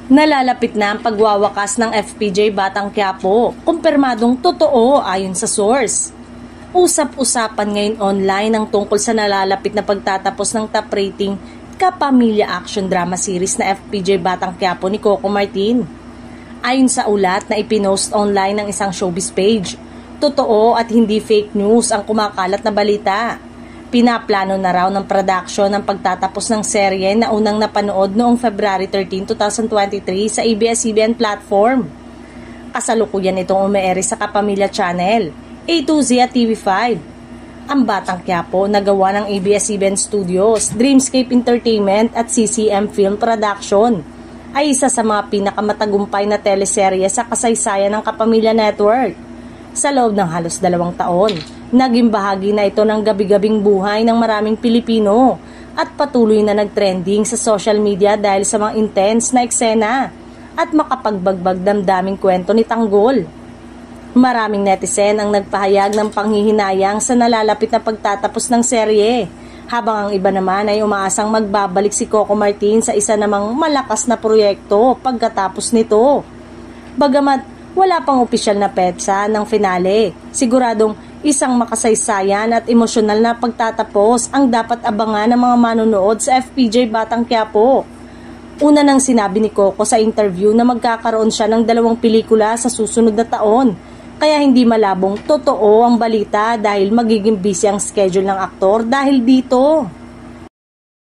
Nalalapit na ang pagwawakas ng FPJ Batang Quiapo, kumpirmadong totoo ayon sa source. Usap-usapan ngayon online ang tungkol sa nalalapit na pagtatapos ng top rating kapamilya action drama series na FPJ Batang Quiapo ni Coco Martin. Ayon sa ulat na ipinost online ng isang showbiz page, totoo at hindi fake news ang kumakalat na balita. Pinaplano na raw ng production ang pagtatapos ng serye na unang napanood noong February 13, 2023 sa ABS-CBN platform. Kasalukuyan itong umeere sa Kapamilya Channel, A2Z at TV5. Ang Batang Quiapo na gawa ng ABS-CBN Studios, Dreamscape Entertainment at CCM Film Production ay isa sa mga pinakamatagumpay na teleserye sa kasaysayan ng Kapamilya Network. Sa loob ng halos 2 taon, naging bahagi na ito ng gabi-gabing buhay ng maraming Pilipino at patuloy na nagtrending sa social media dahil sa mga intense na eksena at makapagbagbag damdaming kwento ni Tanggol. Maraming netizen ang nagpahayag ng panghihinayang sa nalalapit na pagtatapos ng serye, habang ang iba naman ay umaasang magbabalik si Coco Martin sa isa namang malakas na proyekto pagkatapos nito. Bagamat wala pang opisyal na petsa ng finale, siguradong isang makasaysayan at emosyonal na pagtatapos ang dapat abangan ng mga manonood sa FPJ Batang Quiapo. Una nang sinabi ni Coco sa interview na magkakaroon siya ng 2 pelikula sa susunod na taon, kaya hindi malabong totoo ang balita dahil magiging busy ang schedule ng aktor dahil dito.